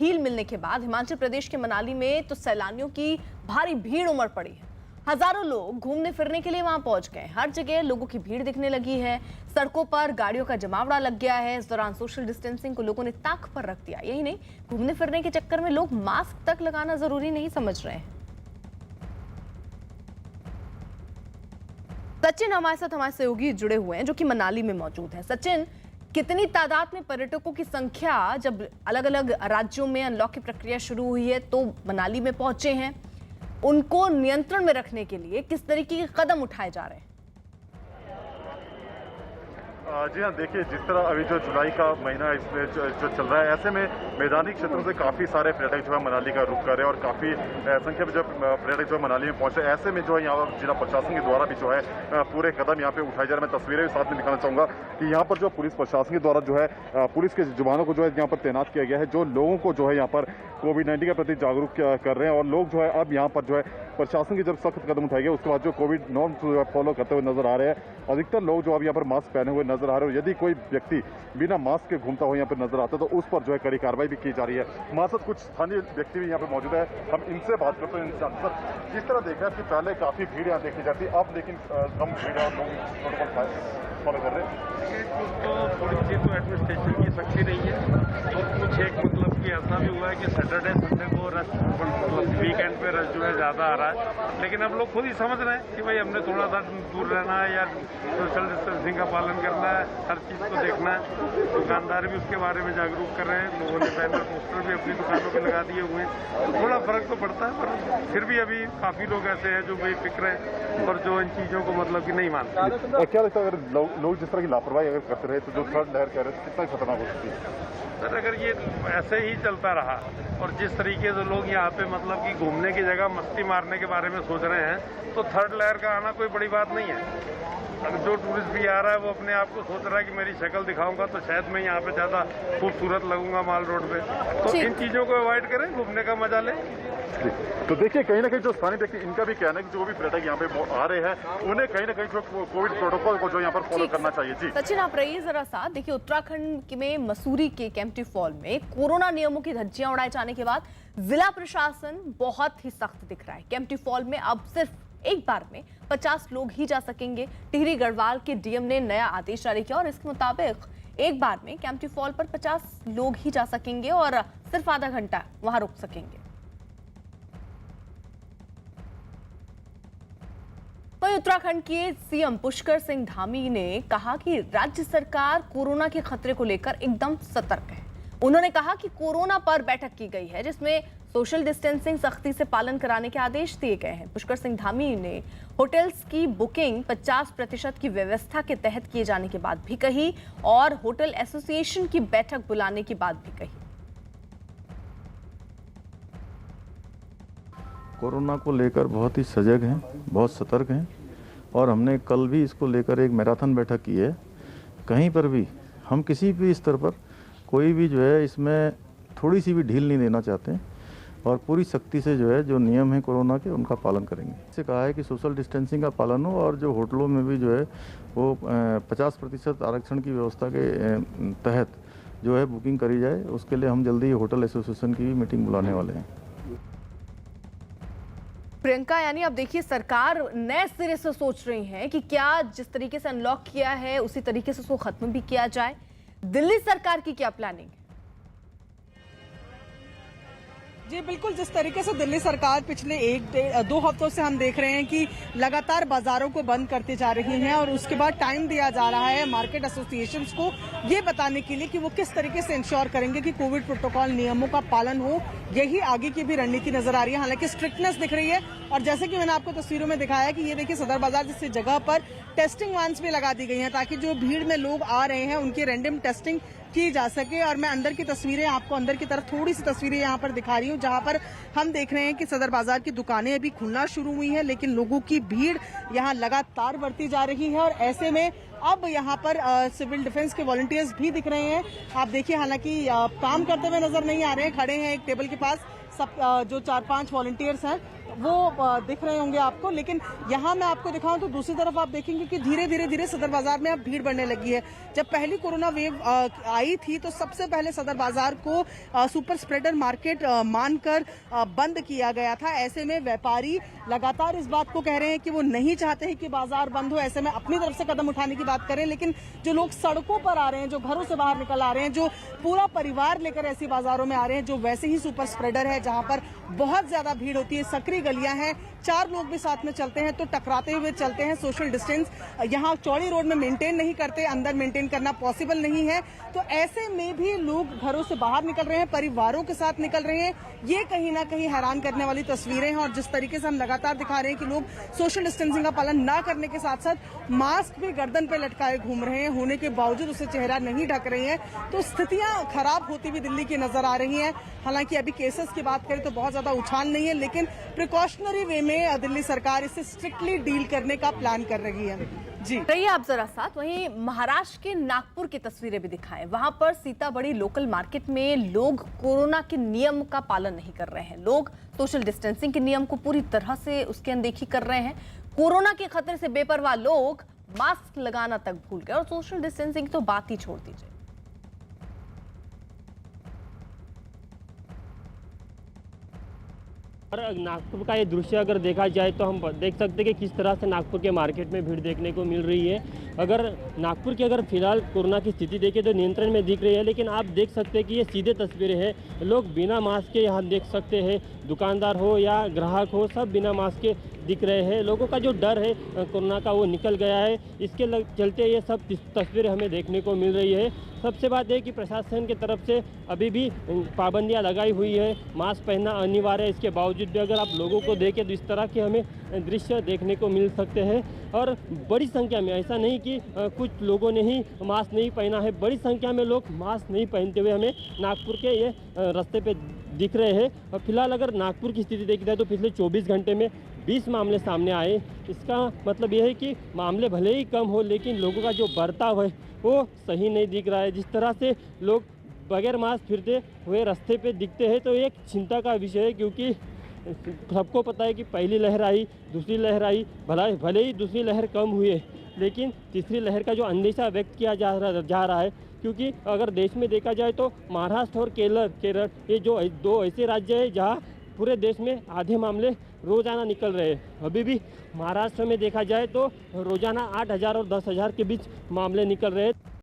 ढील मिलने के बाद हिमाचल प्रदेश के मनाली में तो सैलानियों की भारी भीड़ उमड़ पड़ी है। हजारों लोग घूमने फिरने के लिए वहां पहुंच गए। हर जगह लोगों की भीड़ दिखने लगी है। सड़कों पर गाड़ियों का जमावड़ा लग गया है। इस दौरान सोशल डिस्टेंसिंग को लोगों ने ताक पर रख दिया। यही नहीं, घूमने फिरने के चक्कर में लोग मास्क तक लगाना जरूरी नहीं समझ रहे हैं। सचिन हमारे साथ हमारे सहयोगी जुड़े हुए हैं जो कि मनाली में मौजूद है। सचिन, कितनी तादाद में पर्यटकों की संख्या जब अलग अलग राज्यों में अनलॉक की प्रक्रिया शुरू हुई है तो मनाली में पहुंचे हैं, उनको नियंत्रण में रखने के लिए किस तरीके के कदम उठाए जा रहे हैं? जी हाँ, देखिए जिस तरह अभी जो जुलाई का महीना इसमें जो चल रहा है, ऐसे में मैदानी क्षेत्रों से काफ़ी सारे पर्यटक जो है मनाली का रुख कर रहे हैं और काफ़ी संख्या में जब पर्यटक जो है मनाली में पहुंचे, ऐसे में जो है यहाँ जिला प्रशासन के द्वारा भी जो है पूरे कदम यहाँ पे उठाए जा रहे हैं। मैं तस्वीरें भी साथ में दिखाना चाहूँगा कि यहाँ पर जो पुलिस प्रशासन के द्वारा जो है पुलिस के जवानों को जो है यहाँ पर तैनात किया गया है, जो लोगों को जो है यहाँ पर कोविड-19 के प्रति जागरूक कर रहे हैं। और लोग जो है अब यहाँ पर जो है प्रशासन की जब सख्त कदम उठाए गए उसके बाद जो कोविड नॉर्म्स फॉलो करते हुए नजर आ रहे हैं। अधिकतर लोग जो अब यहाँ पर मास्क पहने हुए नजर आ रहे हैं। यदि कोई व्यक्ति बिना मास्क के घूमता हुआ यहाँ पर नजर आता है तो उस पर जो है कड़ी कार्रवाई भी की जा रही है। हमारे साथ कुछ स्थानीय व्यक्ति भी यहाँ पर मौजूद है, हम इनसे बात करते हैं। सर, जिस तरह देखा है कि पहले काफी भीड़ यहाँ देखी जाती, अब लेकिन कम भीड़ है और लोग प्रोटोकॉल फॉलो कर रहे हैं। तो थोड़ी सी तो एडमिनिस्ट्रेशन की सख्ती नहीं है और कुछ एक मतलब कि ऐसा भी हुआ है कि सैटरडे संडे को रश मतलब वीकेंड पे रश जो है ज़्यादा आ रहा है, लेकिन अब लोग खुद ही समझ रहे हैं कि भाई हमने थोड़ा सा दूर रहना है या सोशल डिस्टेंसिंग का पालन करना है, हर चीज़ को देखना है। दुकानदार भी उसके बारे में जागरूक कर रहे हैं, लोगों ने बैनर पोस्टर भी अपनी दुकानों पर लगा दिए हुए हैं। तो थोड़ा फर्क तो पड़ता है, पर फिर भी अभी काफ़ी लोग ऐसे हैं जो बेफिक्र हैं और जो इन चीज़ों को मतलब कि नहीं मानते। क्या लगता है अगर लोग जिस तरह की लापरवाही अगर करते रहे तो जो थर्ड लहर कह रहे हैं कितना खतरनाक हो सकती है? सर, अगर ये ऐसे ही चलता रहा और जिस तरीके से लोग यहाँ पे मतलब कि घूमने की जगह मस्ती मारने के बारे में सोच रहे हैं तो थर्ड लहर का आना कोई बड़ी बात नहीं है। अगर जो टूरिस्ट भी आ रहा है वो अपने आप को सोच रहा है कि मेरी शक्ल दिखाऊंगा तो शायद मैं यहाँ पे ज़्यादा खूबसूरत लगूंगा माल रोड पे, तो इन चीज़ों को अवॉइड करें, घूमने का मजा लें। तो देखिए कहीं ना कहीं जो स्थानीय व्यक्ति इनका भी कहना है कि जो भी पर्यटक यहाँ पे आ रहे हैं उन्हें कहीं ना कहीं जो कोविड प्रोटोकॉल को जो यहाँ पर फॉलो करना चाहिए। जी सचिन, आप रहिए जरा सा। देखिए, उत्तराखंड में मसूरी के केम्प्टी फॉल में कोरोना नियमों की धज्जियां उड़ाए जाने के बाद जिला प्रशासन बहुत ही सख्त दिख रहा है। केम्प्टी फॉल में अब सिर्फ एक बार में 50 लोग ही जा सकेंगे। टिहरी गढ़वाल के डीएम ने नया आदेश जारी किया और इसके मुताबिक एक बार में केम्प्टी फॉल पर 50 लोग ही जा सकेंगे और सिर्फ आधा घंटा वहां रुक सकेंगे। वहीं उत्तराखंड के सीएम पुष्कर सिंह धामी ने कहा कि राज्य सरकार कोरोना के खतरे को लेकर एकदम सतर्क है। उन्होंने कहा कि कोरोना पर बैठक की गई है जिसमें सोशल डिस्टेंसिंग सख्ती से पालन कराने के आदेश दिए गए हैं। पुष्कर सिंह धामी ने होटल्स की बुकिंग 50% की व्यवस्था के तहत किए जाने की बात भी कही और होटल एसोसिएशन की बैठक बुलाने की बात भी कही। कोरोना को लेकर बहुत ही सजग हैं, बहुत सतर्क हैं और हमने कल भी इसको लेकर एक मैराथन बैठक की है। कहीं पर भी हम किसी भी स्तर पर कोई भी जो है इसमें थोड़ी सी भी ढील नहीं देना चाहते हैं और पूरी सख्ती से जो है जो नियम है कोरोना के उनका पालन करेंगे। इससे कहा है कि सोशल डिस्टेंसिंग का पालन हो और जो होटलों में भी जो है वो 50% आरक्षण की व्यवस्था के तहत जो है बुकिंग करी जाए। उसके लिए हम जल्दी होटल एसोसिएशन की भी मीटिंग बुलाने वाले हैं। प्रियंका, यानी अब देखिए सरकार नए सिरे से सोच रही है कि क्या जिस तरीके से अनलॉक किया है उसी तरीके से उसको खत्म भी किया जाए। दिल्ली सरकार की क्या प्लानिंग है? जी बिल्कुल, जिस तरीके से दिल्ली सरकार पिछले 1-2 हफ्तों से हम देख रहे हैं कि लगातार बाजारों को बंद करती जा रही हैं और उसके बाद टाइम दिया जा रहा है मार्केट एसोसिएशंस को ये बताने के लिए कि वो किस तरीके से इंश्योर करेंगे कि कोविड प्रोटोकॉल नियमों का पालन हो। यही आगे की भी रणनीति नजर आ रही है। हालांकि स्ट्रिक्टनेस दिख रही है और जैसे कि मैंने आपको तस्वीरों में दिखाया कि ये देखिए सदर बाजार जैसी जगह पर टेस्टिंग वैन्स भी लगा दी गई हैं ताकि जो भीड़ में लोग आ रहे हैं उनकी रैंडम टेस्टिंग की जा सके। और मैं अंदर की तस्वीरें आपको अंदर की तरफ थोड़ी सी तस्वीरें यहाँ पर दिखा रही हूँ जहाँ पर हम देख रहे हैं कि सदर बाजार की दुकानें अभी खुलना शुरू हुई हैं लेकिन लोगों की भीड़ यहाँ लगातार बढ़ती जा रही है और ऐसे में अब यहाँ पर सिविल डिफेंस के वॉलंटियर्स भी दिख रहे हैं। आप देखिए, हालांकि काम करते हुए नजर नहीं आ रहे हैं, खड़े हैं एक टेबल के पास सब जो 4-5 वॉलंटियर्स हैं वो दिख रहे होंगे आपको। लेकिन यहाँ मैं आपको दिखाऊं तो दूसरी तरफ आप देखेंगे कि धीरे धीरे सदर बाजार में अब भीड़ बढ़ने लगी है। जब पहली कोरोना वेव आई थी तो सबसे पहले सदर बाजार को सुपर स्प्रेडर मार्केट मानकर बंद किया गया था। ऐसे में व्यापारी लगातार इस बात को कह रहे हैं कि वो नहीं चाहते हैं कि बाजार बंद हो। ऐसे में अपनी तरफ से कदम उठाने की बात करें, लेकिन जो लोग सड़कों पर आ रहे हैं, जो घरों से बाहर निकल आ रहे हैं, जो पूरा परिवार लेकर ऐसी बाजारों में आ रहे हैं, जो वैसे ही सुपर स्प्रेडर है जहां पर बहुत ज्यादा भीड़ होती है, सकरी गलियां हैं, 4 लोग भी साथ में चलते हैं तो टकराते हुए चलते हैं। सोशल डिस्टेंस यहाँ चौड़ी रोड में मेंटेन नहीं करते, अंदर मेंटेन करना पॉसिबल नहीं है। तो ऐसे में भी लोग घरों से बाहर निकल रहे हैं, परिवारों के साथ निकल रहे हैं। ये कहीं ना कहीं हैरान करने वाली तस्वीरें हैं। और जिस तरीके से हम लगातार दिखा रहे हैं कि लोग सोशल डिस्टेंसिंग का पालन ना करने के साथ साथ मास्क भी गर्दन पे लटकाए घूम रहे हैं, होने के बावजूद उसे चेहरा नहीं ढक रही है, तो स्थितियां खराब होती हुई दिल्ली की नजर आ रही हैं। हालांकि अभी केसेस की बात करें तो बहुत ज्यादा उछाल नहीं है, लेकिन प्रिकॉशनरी वे में दिल्ली सरकार इसे स्ट्रिक्टली डील करने का प्लान कर रही है। जी रहिए आप जरा साथ। वहीं महाराष्ट्र के नागपुर की तस्वीरें भी दिखाएं। वहां पर सीताबड़ी लोकल मार्केट में लोग कोरोना के नियम का पालन नहीं कर रहे हैं। लोग सोशल डिस्टेंसिंग के नियम को पूरी तरह से उसकी अनदेखी कर रहे हैं। कोरोना के खतरे से बेपरवाह लोग मास्क लगाना तक भूल गए और सोशल डिस्टेंसिंग तो बात ही छोड़ दीजिए। और नागपुर का ये दृश्य अगर देखा जाए तो हम देख सकते हैं कि किस तरह से नागपुर के मार्केट में भीड़ देखने को मिल रही है। अगर नागपुर की अगर फिलहाल कोरोना की स्थिति देखें तो नियंत्रण में दिख रही है, लेकिन आप देख सकते हैं कि ये सीधे तस्वीरें हैं। लोग बिना मास्क के यहाँ देख सकते हैं, दुकानदार हो या ग्राहक हो, सब बिना मास्क के दिख रहे हैं। लोगों का जो डर है कोरोना का वो निकल गया है। इसके चलते ये सब तस्वीरें हमें देखने को मिल रही है। सबसे बात है कि प्रशासन की तरफ से अभी भी पाबंदियां लगाई हुई है, मास्क पहनना अनिवार्य है। इसके बावजूद भी अगर आप लोगों को देखें तो इस तरह के हमें दृश्य देखने को मिल सकते हैं। और बड़ी संख्या में, ऐसा नहीं कि कुछ लोगों ने ही मास्क नहीं पहना है, बड़ी संख्या में लोग मास्क नहीं पहनते हुए हमें नागपुर के ये रास्ते पे दिख रहे हैं। और फिलहाल अगर नागपुर की स्थिति देखी जाए तो पिछले 24 घंटे में 20 मामले सामने आए। इसका मतलब यह है कि मामले भले ही कम हो, लेकिन लोगों का जो बर्ताव है वो सही नहीं दिख रहा है। जिस तरह से लोग बगैर मास्क फिरते हुए रास्ते पे दिखते हैं तो एक चिंता का विषय है, क्योंकि सबको पता है कि पहली लहर आई, दूसरी लहर आई, भले ही दूसरी लहर कम हुई है, लेकिन तीसरी लहर का जो अंदेशा व्यक्त किया जा रहा है। क्योंकि अगर देश में देखा जाए तो महाराष्ट्र और केरल ये जो 2 ऐसे राज्य हैं जहाँ पूरे देश में आधे मामले रोजाना निकल रहे हैं। अभी भी महाराष्ट्र में देखा जाए तो रोजाना 8,000 और 10,000 के बीच मामले निकल रहे हैं।